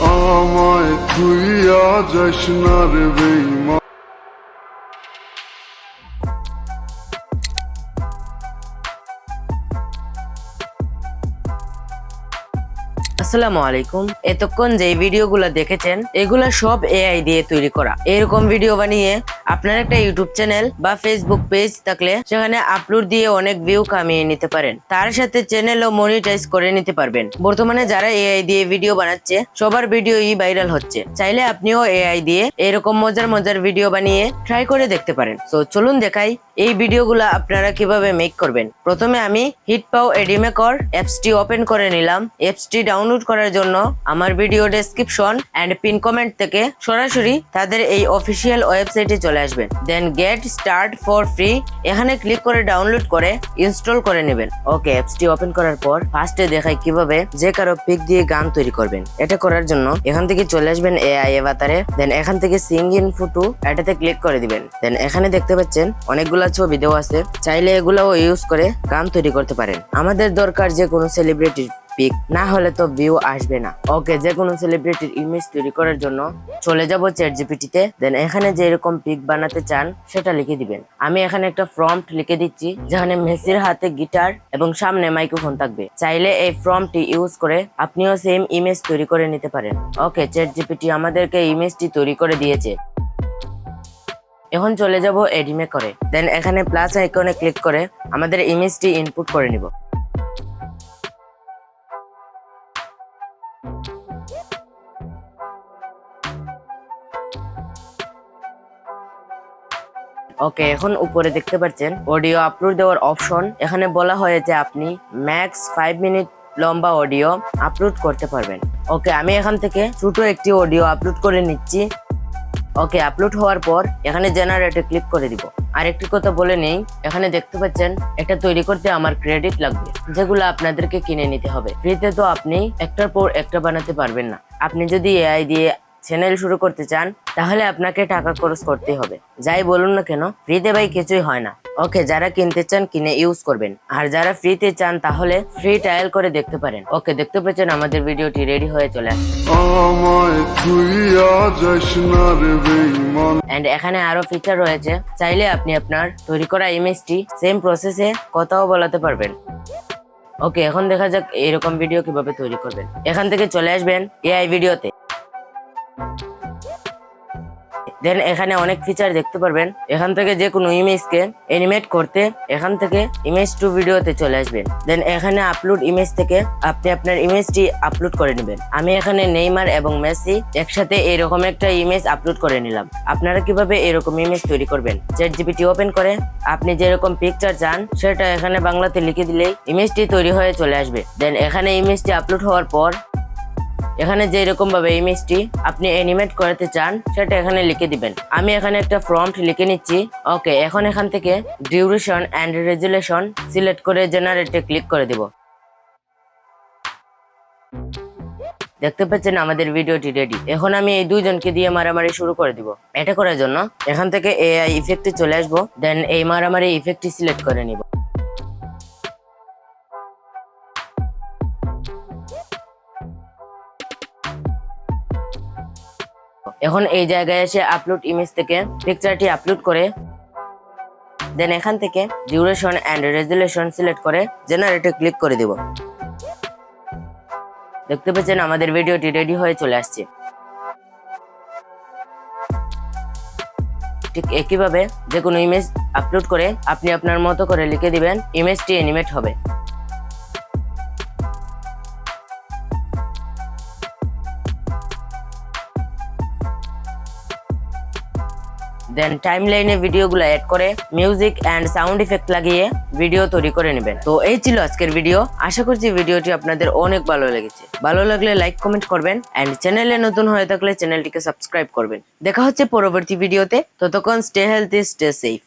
আমায় তুইয়া যাস না রে বেঈমান। আসসালামু আলাইকুম। এতক্ষণ যে ভিডিওগুলো দেখেছেন এগুলা সব এআই দিয়ে তৈরি করা। এরকম ভিডিও বানিয়ে আপনার একটা ইউটিউব চ্যানেল বা ফেসবুক পেজ থাকলে সেখানে আপলোড দিয়ে অনেক ভিউ কামিয়ে নিতে পারেন। তার সাথে চ্যানেলও মনিটাইজ করে নিতে পারবেন। বর্তমানে যারা এআই দিয়ে ভিডিও বানাচ্ছে সবার ভিডিওই ভাইরাল হচ্ছে। চাইলে আপনিও এআই দিয়ে এরকম মজার মজার ভিডিও বানিয়ে ট্রাই করে দেখতে পারেন। তো চলুন দেখাই এই ভিডিওগুলো আপনারা কিভাবে মেক করবেন। প্রথমে আমি HitPaw Edimakor অ্যাপসটি ওপেন করে নিলাম। অ্যাপসটি ডাউনলোড করার জন্য আমার video description and pin comment থেকে সরাসরি তাদের এই অফিসিয়াল ওয়েবসাইটে চলে আসবেন। Then get start for free এখানে ক্লিক করে ডাউনলোড করে ইনস্টল করে নেবেন। ওকে, অ্যাপসটি ওপেন করার পর ফার্স্টে দেখাই কিভাবে যে কারো পিক দিয়ে গান তৈরি করবেন। এটা করার জন্য এখান থেকে চলে আসবেন এআই অ্যাভাতারে। দেন এখান থেকে সিঙ্গিন ফটো এটাতে ক্লিক করে দিবেন। দেন এখানে দেখতে পাচ্ছেন অনেকগুলা ছবি দেওয়া আছে। চাইলে এগুলাও ইউজ করে গান তৈরি করতে পারেন। আমাদের দরকার যে কোনো সেলিব্রিটির পিক, না হলে তো ভিউ আসবে না। ওকে, যে কোনো সেলিব্রিটির ইমেজ তৈরি করার জন্য চলে যাব ChatGPT তে। দেন এখানে যে এরকম পিক বানাতে চান সেটা লিখে দিবেন। আমি এখানে একটা প্রম্পট লিখে দিচ্ছি যেখানে মেসির হাতে গিটার এবং সামনে মাইক্রোফোন থাকবে। চাইলে এই প্রম্পটটি ইউজ করে আপনিও সেম ইমেজ তৈরি করে নিতে পারেন। ওকে, ChatGPT আমাদেরকে ইমেজটি তৈরি করে দিয়েছে। এখন চলে যাব এডিমেকরে। দেন এখানে প্লাস আইকনে ক্লিক করে আমাদের ইমেজটি ইনপুট করে নিব। ওকে, এখন উপরে দেখতে পাচ্ছেন অডিও আপলোড দেওয়ার অপশন। এখানে বলা হয়েছে আপনি ম্যাক্স 5 মিনিট লম্বা অডিও আপলোড করতে পারবেন। ওকে, আমি এখান থেকে ছোট একটি অডিও আপলোড করে নিচ্ছি। ওকে, আপলোড হওয়ার পর এখানে জেনারেটে ক্লিক করে দিব। আর একটি কথা বলে নেই, এখানে দেখতে পাচ্ছেন এটা তৈরি করতে আমার ক্রেডিট লাগবে, যেগুলো আপনাদেরকে কিনে নিতে হবে। ফ্রিতে তো আপনি একটার পর একটা বানাতে পারবেন না। আপনি যদি এআই দিয়ে চ্যানেল শুরু করতে চান তাহলে আপনাকে টাকা খরচ করতে হবে। যাই বলুন না কেন, ফ্রিতে ভাই কিছুই হয় না। ওকে, যারা কিনতে চান কিনে ইউজ করবেন, আর যারা ফ্রিতে চান তাহলে ফ্রি ট্রায়াল করে দেখতে পারেন। ওকে, দেখতে পাচ্ছেন আমাদের ভিডিওটি রেডি হয়ে চলে আসছে। এন্ড এখানে আরো ফিচার রয়েছে। চাইলে আপনি আপনার তৈরি করা ইমেজটি সেম প্রসেসে কথাও বলাতে পারবেন। ওকে, এখন দেখা যাক এরকম ভিডিও কিভাবে তৈরি করবেন। এখান থেকে চলে আসবেন এআই ভিডিওতে। দেন এখানে অনেক ফিচার দেখতে পারবেন। এখান থেকে যে কোনো ইমেজকে অ্যানিমেট করতে এখান থেকে ইমেজ টু ভিডিওতে চলে আসবেন। দেন এখানে আপলোড ইমেজ থেকে আপনি আপনার ইমেজটি আপলোড করে নেবেন। আমি এখানে নেইমার এবং মেসি একসাথে এরকম একটা ইমেজ আপলোড করে নিলাম। আপনারা কিভাবে এরকম ইমেজ তৈরি করবেন, ChatGPT ওপেন করে আপনি যেরকম পিকচার চান সেটা এখানে বাংলাতে লিখে দিলেই ইমেজটি তৈরি হয়ে চলে আসবে। দেন এখানে ইমেজটি আপলোড হওয়ার পর এখানে যে এরকম ভাবে ইমেজটি আপনি অ্যানিমেট করতে চান সেটা এখানে লিখে দিবেন। আমি এখানে একটা প্রম্পট লিখে নিচ্ছি। ওকে, এখন এখান থেকে ডিউরেশন এন্ড রেজুলেশন সিলেক্ট করে জেনারেটে ক্লিক করে দিব। দেখতে পাচ্ছেন আমাদের ভিডিওটি রেডি। এখন আমি এই দুইজনকে দিয়ে মারামারি শুরু করে দিব। এটা করার জন্য এখান থেকে এআই ইফেক্টে চলে আসবো। দেন এই মারামারি ইফেক্টটি সিলেক্ট করে নিব। এখন এই জায়গায় এসে আপলোড ইমেজ থেকে পিকচারটি আপলোড করে দেন এখান থেকে ডিউরেশন এন্ড রেজুলেশন সিলেক্ট করে জেনারেটে ক্লিক করে দিব। দেখতে পাচ্ছেন আমাদের ভিডিওটি রেডি হয়ে চলে আসছে। ঠিক একইভাবে যে কোনো ইমেজ আপলোড করে আপনি আপনার মতো করে লিখে দিবেন, ইমেজটি অ্যানিমেট হবে। দেন টাইমলাইনে ভিডিওগুলো অ্যাড করে মিউজিক এন্ড সাউন্ড ইফেক্ট লাগিয়ে ভিডিও তৈরি করে নেবেন। তো এই ছিল আজকের ভিডিও। আশা করছি ভিডিওটি আপনাদের অনেক ভালো লেগেছে। ভালো লাগলে লাইক কমেন্ট করবেন এন্ড চ্যানেলে নতুন হয়ে থাকলে চ্যানেলটিকে সাবস্ক্রাইব করবেন। দেখা হচ্ছে পরবর্তী ভিডিওতে। ততক্ষণ স্টে হেলথি, স্টে সেফ।